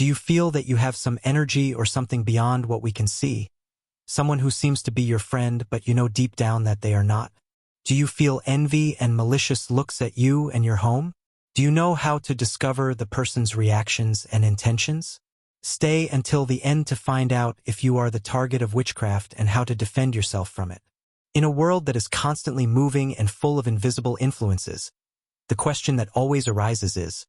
Do you feel that you have some energy or something beyond what we can see? Someone who seems to be your friend, but you know deep down that they are not? Do you feel envy and malicious looks at you and your home? Do you know how to discover the person's reactions and intentions? Stay until the end to find out if you are the target of witchcraft and how to defend yourself from it. In a world that is constantly moving and full of invisible influences, the question that always arises is,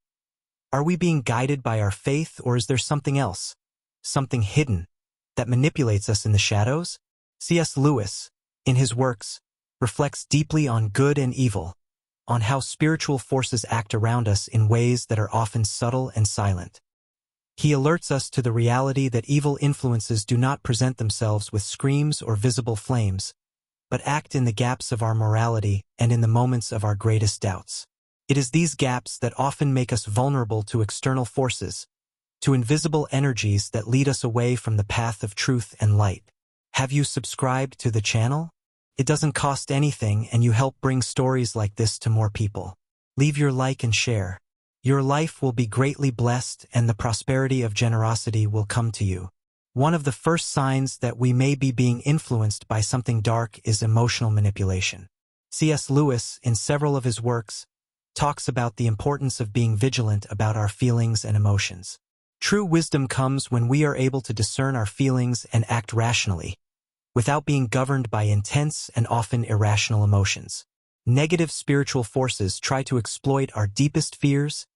are we being guided by our faith, or is there something else, something hidden, that manipulates us in the shadows? C.S. Lewis, in his works, reflects deeply on good and evil, on how spiritual forces act around us in ways that are often subtle and silent. He alerts us to the reality that evil influences do not present themselves with screams or visible flames, but act in the gaps of our morality and in the moments of our greatest doubts. It is these gaps that often make us vulnerable to external forces, to invisible energies that lead us away from the path of truth and light. Have you subscribed to the channel? It doesn't cost anything, and you help bring stories like this to more people. Leave your like and share. Your life will be greatly blessed, and the prosperity of generosity will come to you. One of the first signs that we may be being influenced by something dark is emotional manipulation. C.S. Lewis, in several of his works, talks about the importance of being vigilant about our feelings and emotions. True wisdom comes when we are able to discern our feelings and act rationally, without being governed by intense and often irrational emotions. Negative spiritual forces try to exploit our deepest fears,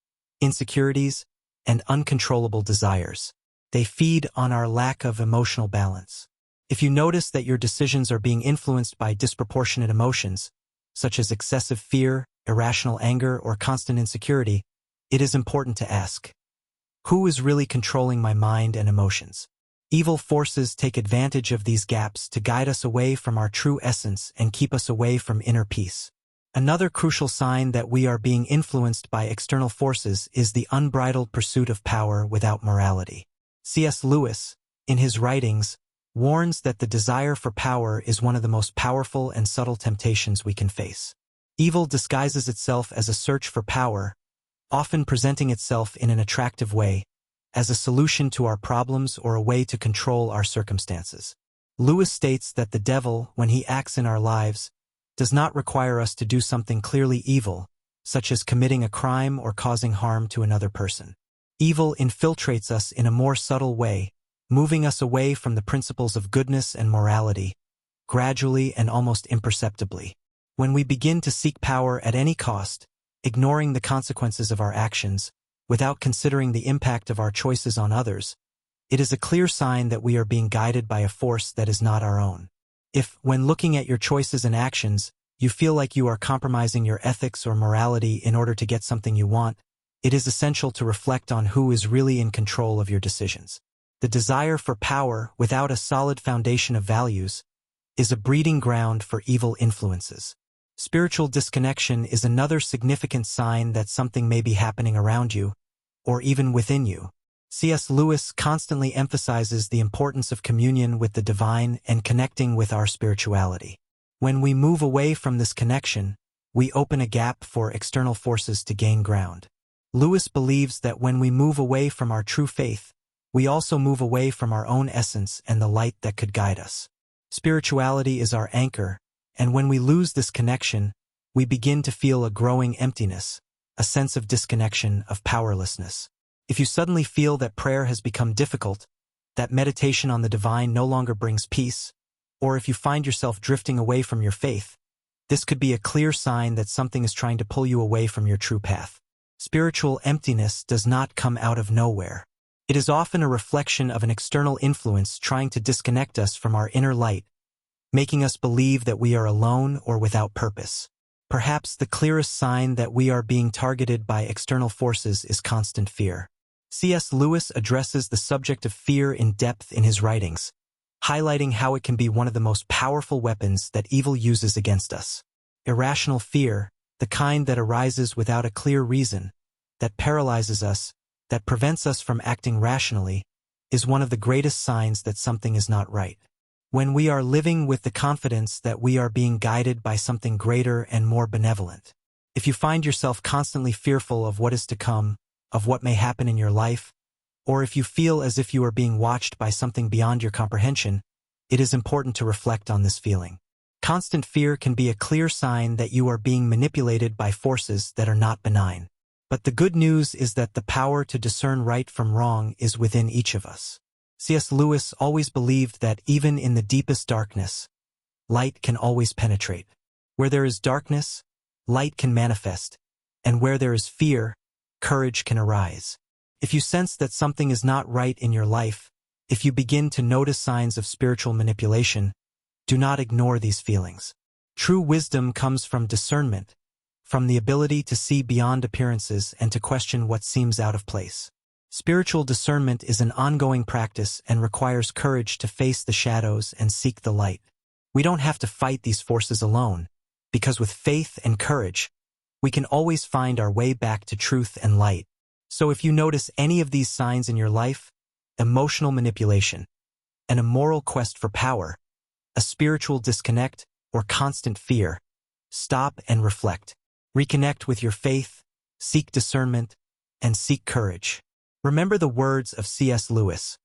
insecurities, and uncontrollable desires. They feed on our lack of emotional balance. If you notice that your decisions are being influenced by disproportionate emotions, such as excessive fear, irrational anger, or constant insecurity, it is important to ask, who is really controlling my mind and emotions? Evil forces take advantage of these gaps to guide us away from our true essence and keep us away from inner peace. Another crucial sign that we are being influenced by external forces is the unbridled pursuit of power without morality. C.S. Lewis, in his writings, warns that the desire for power is one of the most powerful and subtle temptations we can face. Evil disguises itself as a search for power, often presenting itself in an attractive way, as a solution to our problems or a way to control our circumstances. Lewis states that the devil, when he acts in our lives, does not require us to do something clearly evil, such as committing a crime or causing harm to another person. Evil infiltrates us in a more subtle way, moving us away from the principles of goodness and morality, gradually and almost imperceptibly. When we begin to seek power at any cost, ignoring the consequences of our actions, without considering the impact of our choices on others, it is a clear sign that we are being guided by a force that is not our own. If, when looking at your choices and actions, you feel like you are compromising your ethics or morality in order to get something you want, it is essential to reflect on who is really in control of your decisions. The desire for power without a solid foundation of values is a breeding ground for evil influences. Spiritual disconnection is another significant sign that something may be happening around you, or even within you. C.S. Lewis constantly emphasizes the importance of communion with the divine and connecting with our spirituality. When we move away from this connection, we open a gap for external forces to gain ground. Lewis believes that when we move away from our true faith, we also move away from our own essence and the light that could guide us. Spirituality is our anchor, and when we lose this connection, we begin to feel a growing emptiness, a sense of disconnection, of powerlessness. If you suddenly feel that prayer has become difficult, that meditation on the divine no longer brings peace, or if you find yourself drifting away from your faith, this could be a clear sign that something is trying to pull you away from your true path. Spiritual emptiness does not come out of nowhere. It is often a reflection of an external influence trying to disconnect us from our inner light, making us believe that we are alone or without purpose. Perhaps the clearest sign that we are being targeted by external forces is constant fear. C.S. Lewis addresses the subject of fear in depth in his writings, highlighting how it can be one of the most powerful weapons that evil uses against us. Irrational fear, the kind that arises without a clear reason, that paralyzes us, that prevents us from acting rationally, is one of the greatest signs that something is not right. When we are living with the confidence that we are being guided by something greater and more benevolent. If you find yourself constantly fearful of what is to come, of what may happen in your life, or if you feel as if you are being watched by something beyond your comprehension, it is important to reflect on this feeling. Constant fear can be a clear sign that you are being manipulated by forces that are not benign. But the good news is that the power to discern right from wrong is within each of us. C.S. Lewis always believed that even in the deepest darkness, light can always penetrate. Where there is darkness, light can manifest, and where there is fear, courage can arise. If you sense that something is not right in your life, if you begin to notice signs of spiritual manipulation, do not ignore these feelings. True wisdom comes from discernment, from the ability to see beyond appearances and to question what seems out of place. Spiritual discernment is an ongoing practice and requires courage to face the shadows and seek the light. We don't have to fight these forces alone, because with faith and courage, we can always find our way back to truth and light. So if you notice any of these signs in your life, emotional manipulation, an immoral quest for power, a spiritual disconnect, or constant fear, stop and reflect. Reconnect with your faith, seek discernment, and seek courage. Remember the words of C.S. Lewis.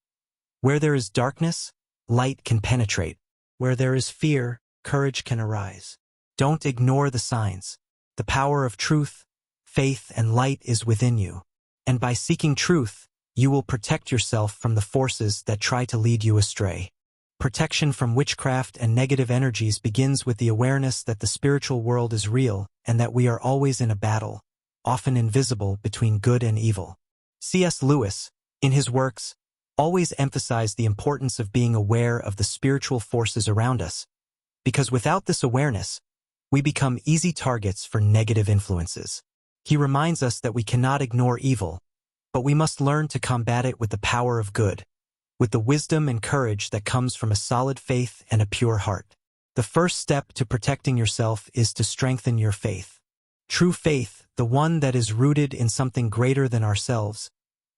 Where there is darkness, light can penetrate. Where there is fear, courage can arise. Don't ignore the signs. The power of truth, faith, and light is within you. And by seeking truth, you will protect yourself from the forces that try to lead you astray. Protection from witchcraft and negative energies begins with the awareness that the spiritual world is real and that we are always in a battle, often invisible, between good and evil. C.S. Lewis, in his works, always emphasized the importance of being aware of the spiritual forces around us, because without this awareness, we become easy targets for negative influences. He reminds us that we cannot ignore evil, but we must learn to combat it with the power of good, with the wisdom and courage that comes from a solid faith and a pure heart. The first step to protecting yourself is to strengthen your faith. True faith, the one that is rooted in something greater than ourselves,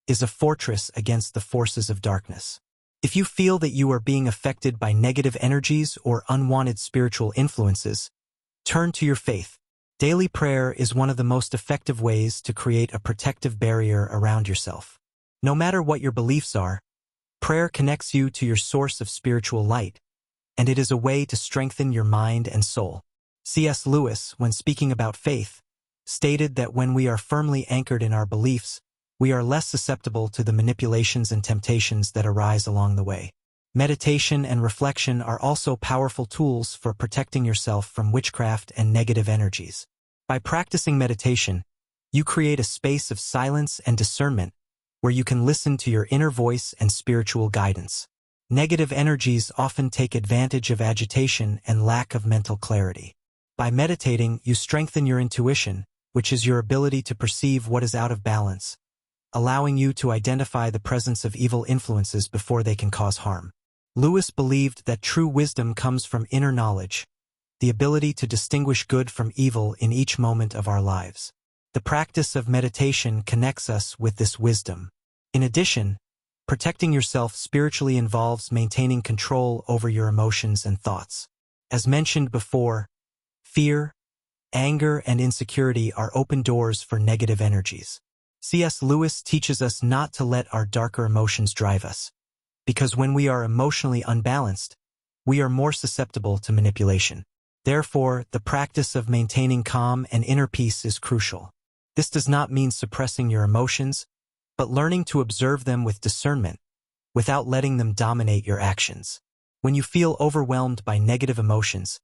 is a fortress against the forces of darkness. If you feel that you are being affected by negative energies or unwanted spiritual influences, turn to your faith. Daily prayer is one of the most effective ways to create a protective barrier around yourself. No matter what your beliefs are, prayer connects you to your source of spiritual light, and it is a way to strengthen your mind and soul. C.S. Lewis, when speaking about faith, stated that when we are firmly anchored in our beliefs, we are less susceptible to the manipulations and temptations that arise along the way. Meditation and reflection are also powerful tools for protecting yourself from witchcraft and negative energies. By practicing meditation, you create a space of silence and discernment where you can listen to your inner voice and spiritual guidance. Negative energies often take advantage of agitation and lack of mental clarity. By meditating, you strengthen your intuition, which is your ability to perceive what is out of balance, allowing you to identify the presence of evil influences before they can cause harm. Lewis believed that true wisdom comes from inner knowledge, the ability to distinguish good from evil in each moment of our lives. The practice of meditation connects us with this wisdom. In addition, protecting yourself spiritually involves maintaining control over your emotions and thoughts. As mentioned before, fear, anger, and insecurity are open doors for negative energies. C.S. Lewis teaches us not to let our darker emotions drive us, because when we are emotionally unbalanced, we are more susceptible to manipulation. Therefore, the practice of maintaining calm and inner peace is crucial. This does not mean suppressing your emotions, but learning to observe them with discernment, without letting them dominate your actions. When you feel overwhelmed by negative emotions,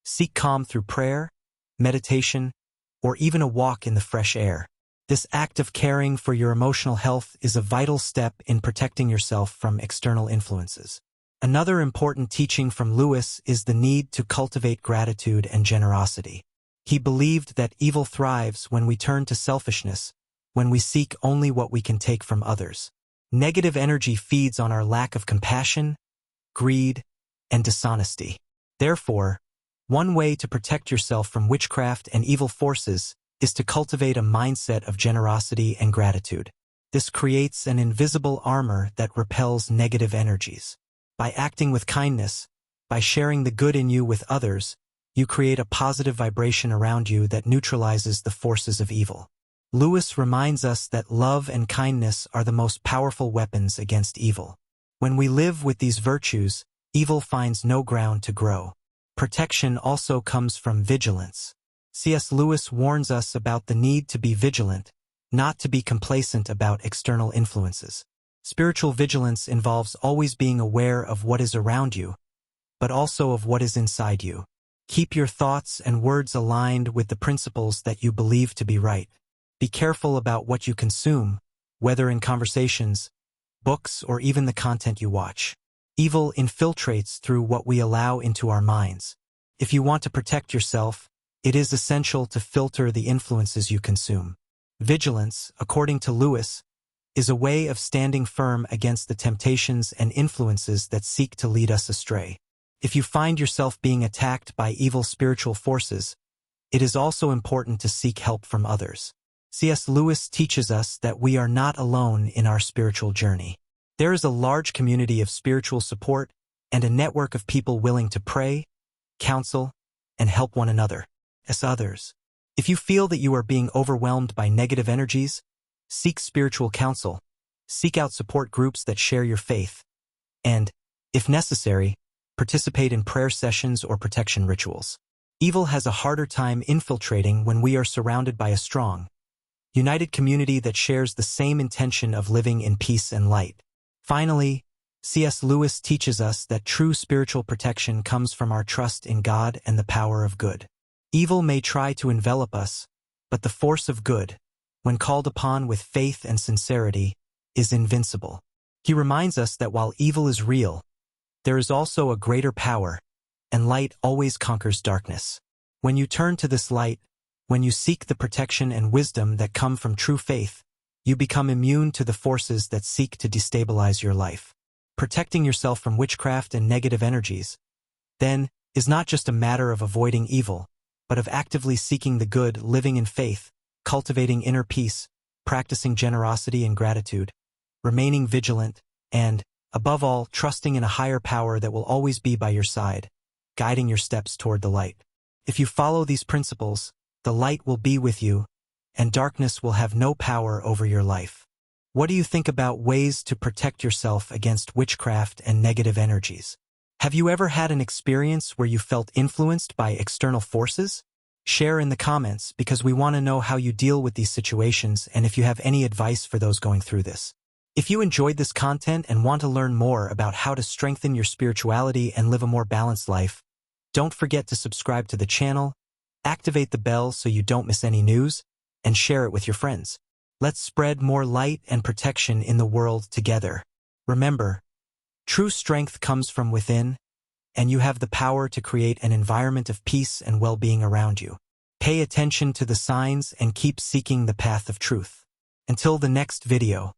seek calm through prayer, meditation, or even a walk in the fresh air. This act of caring for your emotional health is a vital step in protecting yourself from external influences. Another important teaching from Lewis is the need to cultivate gratitude and generosity. He believed that evil thrives when we turn to selfishness, when we seek only what we can take from others. Negative energy feeds on our lack of compassion, greed, and dishonesty. Therefore, one way to protect yourself from witchcraft and evil forces is to cultivate a mindset of generosity and gratitude. This creates an invisible armor that repels negative energies. By acting with kindness, by sharing the good in you with others, you create a positive vibration around you that neutralizes the forces of evil. Lewis reminds us that love and kindness are the most powerful weapons against evil. When we live with these virtues, evil finds no ground to grow. Protection also comes from vigilance. C.S. Lewis warns us about the need to be vigilant, not to be complacent about external influences. Spiritual vigilance involves always being aware of what is around you, but also of what is inside you. Keep your thoughts and words aligned with the principles that you believe to be right. Be careful about what you consume, whether in conversations, books, or even the content you watch. Evil infiltrates through what we allow into our minds. If you want to protect yourself, it is essential to filter the influences you consume. Vigilance, according to Lewis, is a way of standing firm against the temptations and influences that seek to lead us astray. If you find yourself being attacked by evil spiritual forces, it is also important to seek help from others. C.S. Lewis teaches us that we are not alone in our spiritual journey. There is a large community of spiritual support and a network of people willing to pray, counsel, and help one another as others. If you feel that you are being overwhelmed by negative energies, seek spiritual counsel, seek out support groups that share your faith, and, if necessary, participate in prayer sessions or protection rituals. Evil has a harder time infiltrating when we are surrounded by a strong, united community that shares the same intention of living in peace and light. Finally, C.S. Lewis teaches us that true spiritual protection comes from our trust in God and the power of good. Evil may try to envelop us, but the force of good, when called upon with faith and sincerity, is invincible. He reminds us that while evil is real, there is also a greater power, and light always conquers darkness. When you turn to this light, when you seek the protection and wisdom that come from true faith, you become immune to the forces that seek to destabilize your life. Protecting yourself from witchcraft and negative energies, then, is not just a matter of avoiding evil, but of actively seeking the good, living in faith, cultivating inner peace, practicing generosity and gratitude, remaining vigilant, and, above all, trusting in a higher power that will always be by your side, guiding your steps toward the light. If you follow these principles, the light will be with you, and darkness will have no power over your life. What do you think about ways to protect yourself against witchcraft and negative energies? Have you ever had an experience where you felt influenced by external forces? Share in the comments because we want to know how you deal with these situations and if you have any advice for those going through this. If you enjoyed this content and want to learn more about how to strengthen your spirituality and live a more balanced life, don't forget to subscribe to the channel, activate the bell so you don't miss any news, and share it with your friends. Let's spread more light and protection in the world together. Remember, true strength comes from within, and you have the power to create an environment of peace and well-being around you. Pay attention to the signs and keep seeking the path of truth. Until the next video.